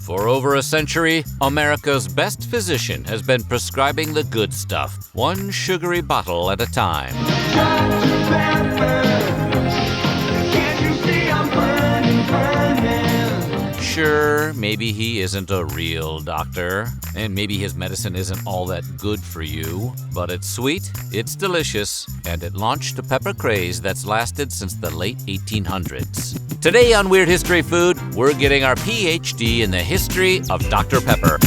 For over a century, America's best physician has been prescribing the good stuff, one sugary bottle at a time. Sure, maybe he isn't a real doctor, and maybe his medicine isn't all that good for you, but it's sweet, it's delicious, and it launched a pepper craze that's lasted since the late 1800s. Today on Weird History Food, we're getting our PhD in the history of Dr. Pepper.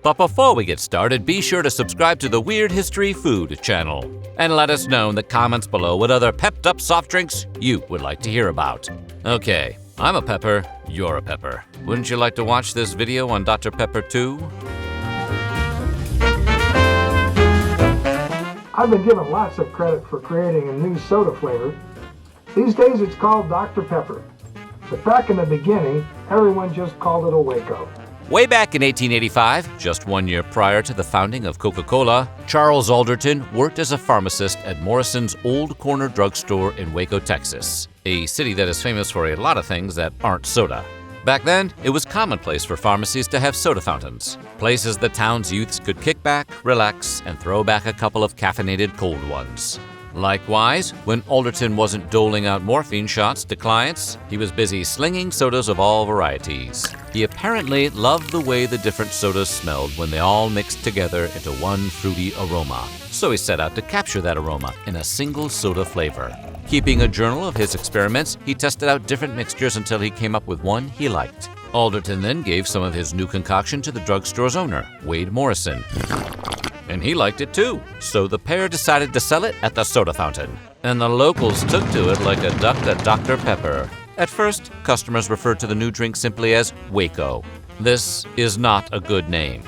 But before we get started, be sure to subscribe to the Weird History Food channel and let us know in the comments below what other pepped-up soft drinks you would like to hear about. Okay, I'm a pepper, you're a pepper. Wouldn't you like to watch this video on Dr. Pepper too? I've been given lots of credit for creating a new soda flavor. These days it's called Dr. Pepper. But back in the beginning, everyone just called it a Waco. Way back in 1885, just 1 year prior to the founding of Coca-Cola, Charles Alderton worked as a pharmacist at Morrison's Old Corner Drugstore in Waco, Texas, a city that is famous for a lot of things that aren't soda. Back then, it was commonplace for pharmacies to have soda fountains, places the town's youths could kick back, relax, and throw back a couple of caffeinated cold ones. Likewise, when Alderton wasn't doling out morphine shots to clients, he was busy slinging sodas of all varieties. He apparently loved the way the different sodas smelled when they all mixed together into one fruity aroma. So he set out to capture that aroma in a single soda flavor. Keeping a journal of his experiments, he tested out different mixtures until he came up with one he liked. Alderton then gave some of his new concoction to the drugstore's owner, Wade Morrison. And he liked it too, so the pair decided to sell it at the soda fountain. And the locals took to it like a duck to Dr. Pepper. At first, customers referred to the new drink simply as Waco. This is not a good name.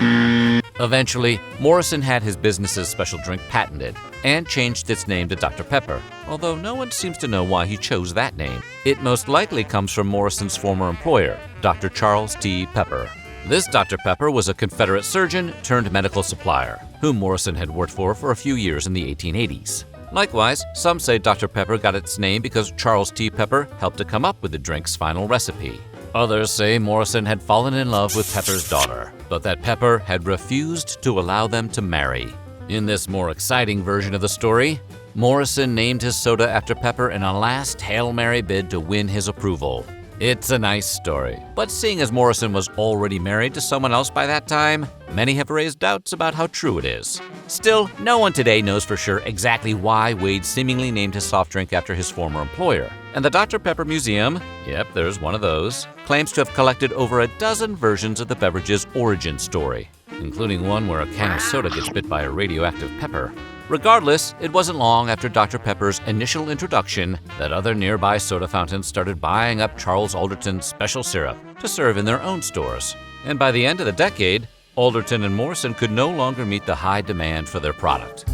Eventually, Morrison had his business's special drink patented and changed its name to Dr. Pepper, although no one seems to know why he chose that name. It most likely comes from Morrison's former employer, Dr. Charles T. Pepper. This Dr. Pepper was a Confederate surgeon turned medical supplier, whom Morrison had worked for a few years in the 1880s. Likewise, some say Dr. Pepper got its name because Charles T. Pepper helped to come up with the drink's final recipe. Others say Morrison had fallen in love with Pepper's daughter, but that Pepper had refused to allow them to marry. In this more exciting version of the story, Morrison named his soda after Pepper in a last Hail Mary bid to win his approval. It's a nice story, but seeing as Morrison was already married to someone else by that time, many have raised doubts about how true it is. Still, no one today knows for sure exactly why Wade seemingly named his soft drink after his former employer. And the Dr. Pepper Museum, yep, there's one of those, claims to have collected over a dozen versions of the beverage's origin story, including one where a can of soda gets bit by a radioactive pepper. Regardless, it wasn't long after Dr. Pepper's initial introduction that other nearby soda fountains started buying up Charles Alderton's special syrup to serve in their own stores. And by the end of the decade, Alderton and Morrison could no longer meet the high demand for their product.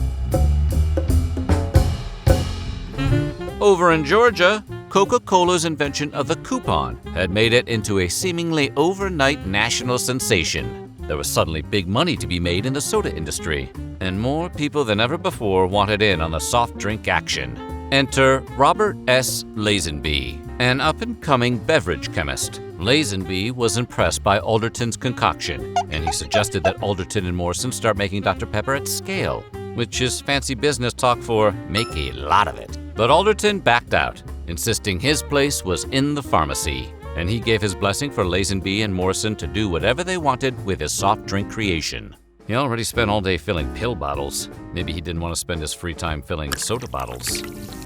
Over in Georgia, Coca-Cola's invention of the coupon had made it into a seemingly overnight national sensation. There was suddenly big money to be made in the soda industry, and more people than ever before wanted in on the soft drink action. Enter Robert S. Lazenby, an up-and-coming beverage chemist. Lazenby was impressed by Alderton's concoction, and he suggested that Alderton and Morrison start making Dr. Pepper at scale, which is fancy business talk for make a lot of it. But Alderton backed out, insisting his place was in the pharmacy, and he gave his blessing for Lazenby and Morrison to do whatever they wanted with his soft drink creation. He already spent all day filling pill bottles. Maybe he didn't want to spend his free time filling soda bottles.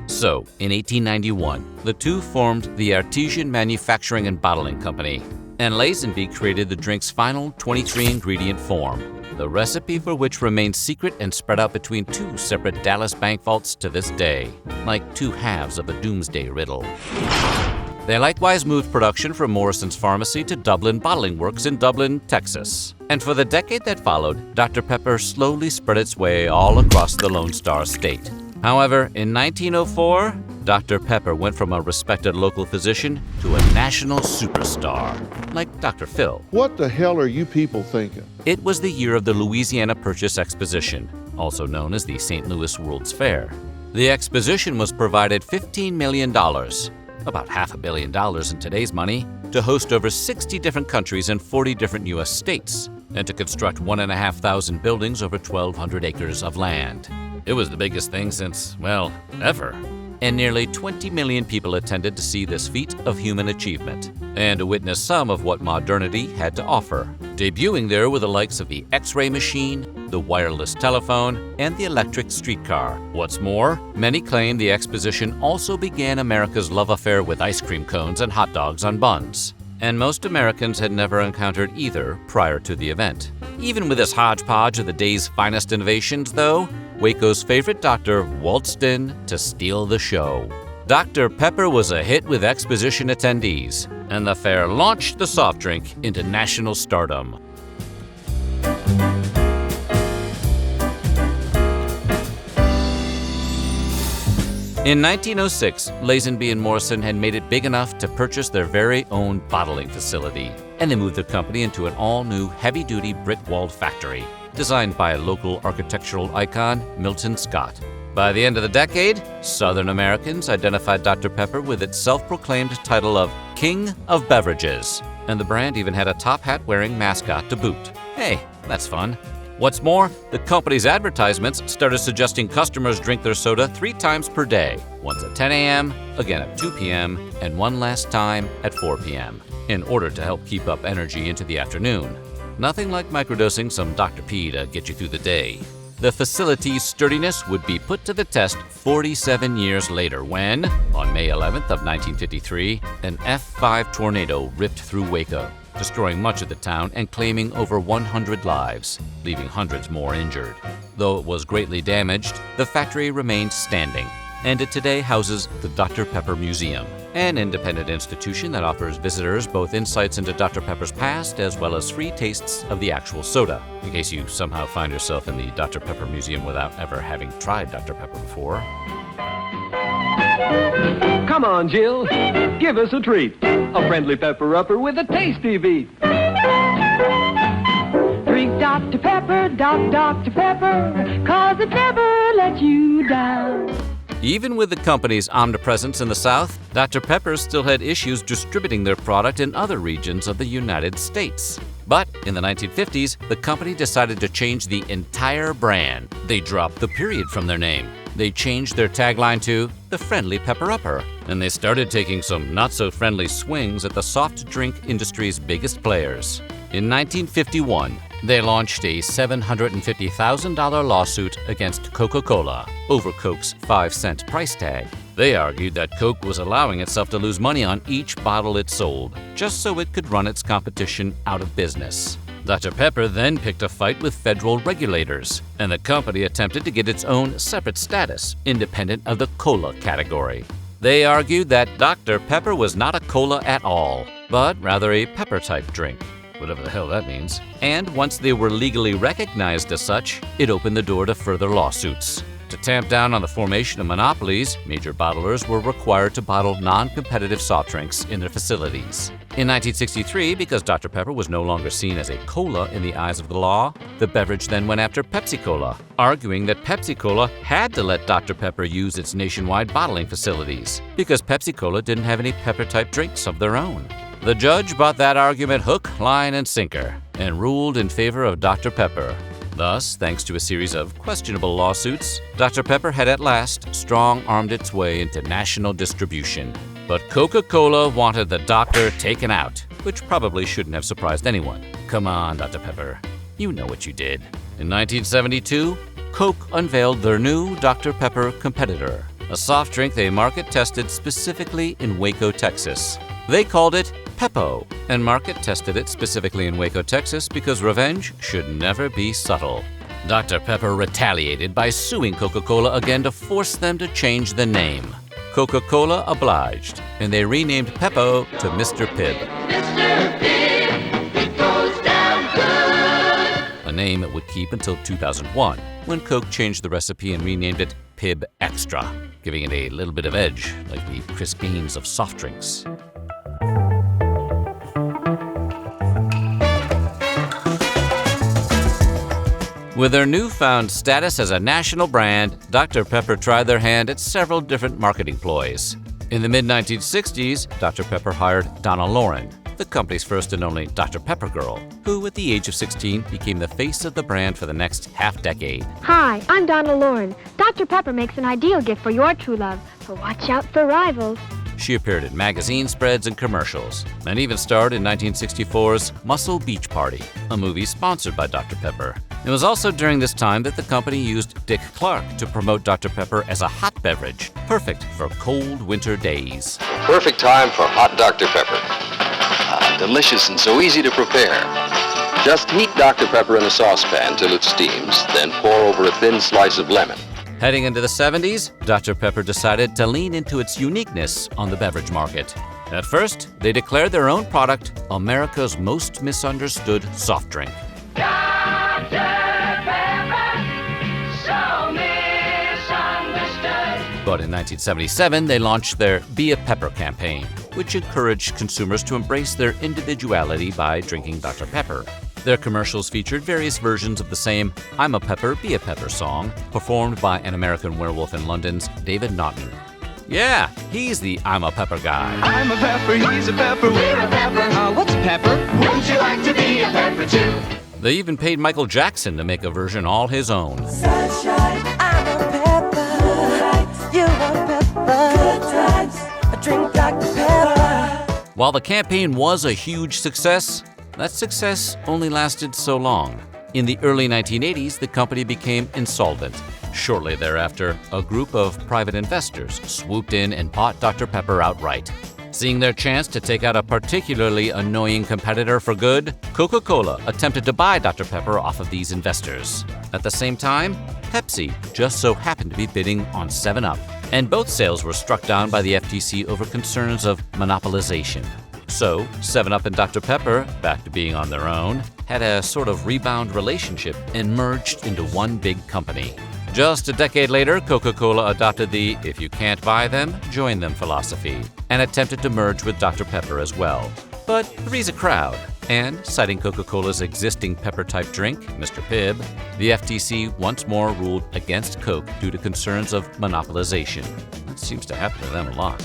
So, in 1891, the two formed the Artesian Manufacturing and Bottling Company, and Lazenby created the drink's final 23-ingredient form, the recipe for which remains secret and spread out between two separate Dallas bank vaults to this day, like two halves of a doomsday riddle. They likewise moved production from Morrison's pharmacy to Dublin Bottling Works in Dublin, Texas. And for the decade that followed, Dr. Pepper slowly spread its way all across the Lone Star State. However, in 1904, Dr. Pepper went from a respected local physician to a national superstar, like Dr. Phil. What the hell are you people thinking? It was the year of the Louisiana Purchase Exposition, also known as the St. Louis World's Fair. The exposition was provided $15 million, about $500 million in today's money, to host over 60 different countries and 40 different U.S. states, and to construct 1,500 buildings over 1,200 acres of land. It was the biggest thing since, well, ever. And nearly 20 million people attended to see this feat of human achievement and to witness some of what modernity had to offer. Debuting there were the likes of the X-ray machine, the wireless telephone, and the electric streetcar. What's more, many claim the exposition also began America's love affair with ice cream cones and hot dogs on buns. And most Americans had never encountered either prior to the event. Even with this hodgepodge of the day's finest innovations, though, Waco's favorite doctor waltzed in to steal the show. Dr. Pepper was a hit with exposition attendees, and the fair launched the soft drink into national stardom. In 1906, Lazenby and Morrison had made it big enough to purchase their very own bottling facility, and they moved their company into an all-new heavy-duty brick-walled factory, designed by a local architectural icon, Milton Scott. By the end of the decade, Southern Americans identified Dr. Pepper with its self-proclaimed title of King of Beverages, and the brand even had a top hat-wearing mascot to boot. Hey, that's fun. What's more, the company's advertisements started suggesting customers drink their soda 3 times per day, once at 10 a.m., again at 2 p.m., and one last time at 4 p.m., in order to help keep up energy into the afternoon. Nothing like microdosing some Dr. P to get you through the day. The facility's sturdiness would be put to the test 47 years later when, on May 11th of 1953, an F5 tornado ripped through Waco, destroying much of the town and claiming over 100 lives, leaving hundreds more injured. Though it was greatly damaged, the factory remained standing, and it today houses the Dr. Pepper Museum, an independent institution that offers visitors both insights into Dr. Pepper's past as well as free tastes of the actual soda, in case you somehow find yourself in the Dr. Pepper Museum without ever having tried Dr. Pepper before. Come on, Jill. Give us a treat. A friendly pepper-upper with a tasty beat. Drink Dr. Pepper, Dr. Pepper, 'cause it never lets you down. Even with the company's omnipresence in the South, Dr. Pepper still had issues distributing their product in other regions of the United States. But in the 1950s, the company decided to change the entire brand. They dropped the period from their name. They changed their tagline to the Friendly Pepper-Upper, and they started taking some not-so-friendly swings at the soft drink industry's biggest players. In 1951, they launched a $750,000 lawsuit against Coca-Cola over Coke's 5-cent price tag. They argued that Coke was allowing itself to lose money on each bottle it sold, just so it could run its competition out of business. Dr. Pepper then picked a fight with federal regulators, and the company attempted to get its own separate status, independent of the cola category. They argued that Dr. Pepper was not a cola at all, but rather a pepper-type drink, whatever the hell that means. And once they were legally recognized as such, it opened the door to further lawsuits. To tamp down on the formation of monopolies, major bottlers were required to bottle non-competitive soft drinks in their facilities. In 1963, because Dr. Pepper was no longer seen as a cola in the eyes of the law, the beverage then went after Pepsi-Cola, arguing that Pepsi-Cola had to let Dr. Pepper use its nationwide bottling facilities, because Pepsi-Cola didn't have any pepper-type drinks of their own. The judge bought that argument hook, line, and sinker, and ruled in favor of Dr. Pepper. Thus, thanks to a series of questionable lawsuits, Dr. Pepper had at last strong-armed its way into national distribution. But Coca-Cola wanted the doctor taken out, which probably shouldn't have surprised anyone. Come on, Dr. Pepper. You know what you did. In 1972, Coke unveiled their new Dr. Pepper competitor, a soft drink they market-tested specifically in Waco, Texas. They called it Peppo, and market-tested it specifically in Waco, Texas because revenge should never be subtle. Dr. Pepper retaliated by suing Coca-Cola again to force them to change the name. Coca-Cola obliged, and they renamed Peppo to Mr. Pibb. Mr. Pibb, it goes down good. A name it would keep until 2001, when Coke changed the recipe and renamed it Pibb Extra, giving it a little bit of edge, like the Chris Gaines of soft drinks. With their newfound status as a national brand, Dr. Pepper tried their hand at several different marketing ploys. In the mid-1960s, Dr. Pepper hired Donna Lauren, the company's first and only Dr. Pepper girl, who at the age of 16 became the face of the brand for the next half-decade. Hi, I'm Donna Lauren. Dr. Pepper makes an ideal gift for your true love, so watch out for rivals. She appeared in magazine spreads and commercials, and even starred in 1964's Muscle Beach Party, a movie sponsored by Dr. Pepper. It was also during this time that the company used Dick Clark to promote Dr. Pepper as a hot beverage, perfect for cold winter days. Perfect time for hot Dr. Pepper. Delicious and so easy to prepare. Just heat Dr. Pepper in a saucepan till it steams, then pour over a thin slice of lemon. Heading into the 70s, Dr. Pepper decided to lean into its uniqueness on the beverage market. At first, they declared their own product America's most misunderstood soft drink. Dr. Pepper, so misunderstood. But in 1977, they launched their Be a Pepper campaign, which encouraged consumers to embrace their individuality by drinking Dr. Pepper. Their commercials featured various versions of the same I'm a Pepper, Be a Pepper song, performed by an American werewolf in London's David Naughton. Yeah, he's the I'm a Pepper guy. I'm a pepper, he's a pepper, we're a pepper. What's pepper? Wouldn't you like to be a pepper too? They even paid Michael Jackson to make a version all his own. Sunshine, I'm a pepper. You're a pepper. Good times, I drink Dr. Pepper. While the campaign was a huge success, that success only lasted so long. In the early 1980s, the company became insolvent. Shortly thereafter, a group of private investors swooped in and bought Dr. Pepper outright. Seeing their chance to take out a particularly annoying competitor for good, Coca-Cola attempted to buy Dr. Pepper off of these investors. At the same time, Pepsi just so happened to be bidding on 7-Up, and both sales were struck down by the FTC over concerns of monopolization. So, 7-Up and Dr. Pepper, back to being on their own, had a sort of rebound relationship and merged into one big company. Just a decade later, Coca-Cola adopted the if you can't buy them, join them philosophy, and attempted to merge with Dr. Pepper as well. But three's a crowd, and citing Coca-Cola's existing pepper-type drink, Mr. Pibb, the FTC once more ruled against Coke due to concerns of monopolization. That seems to happen to them a lot.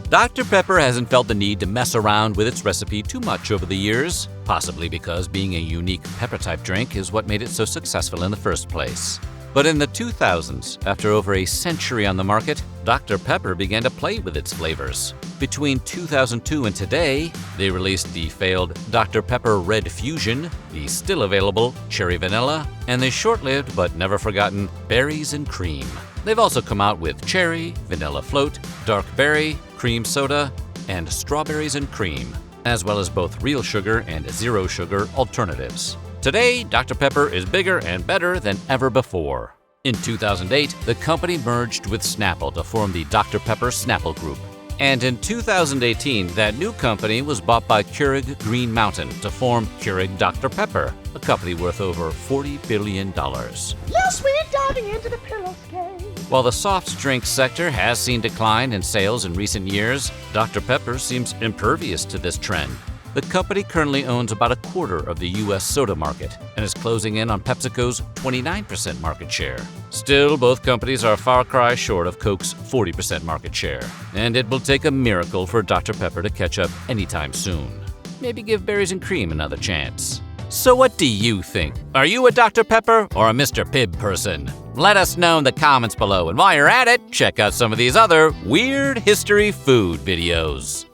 Dr. Pepper hasn't felt the need to mess around with its recipe too much over the years, possibly because being a unique pepper-type drink is what made it so successful in the first place. But in the 2000s, after over a century on the market, Dr. Pepper began to play with its flavors. Between 2002 and today, they released the failed Dr. Pepper Red Fusion, the still available Cherry Vanilla, and the short-lived but never forgotten Berries and Cream. They've also come out with Cherry, Vanilla Float, Dark Berry, Cream Soda, and Strawberries and Cream, as well as both real sugar and zero sugar alternatives. Today, Dr. Pepper is bigger and better than ever before. In 2008, the company merged with Snapple to form the Dr. Pepper Snapple Group. And in 2018, that new company was bought by Keurig Green Mountain to form Keurig Dr. Pepper, a company worth over $40 billion. Yes, we're diving into the pillowscape. While the soft drink sector has seen decline in sales in recent years, Dr. Pepper seems impervious to this trend. The company currently owns about a quarter of the U.S. soda market and is closing in on PepsiCo's 29% market share. Still, both companies are a far cry short of Coke's 40% market share, and it will take a miracle for Dr. Pepper to catch up anytime soon. Maybe give Berries and Cream another chance. So what do you think? Are you a Dr. Pepper or a Mr. Pibb person? Let us know in the comments below, and while you're at it, check out some of these other weird history food videos.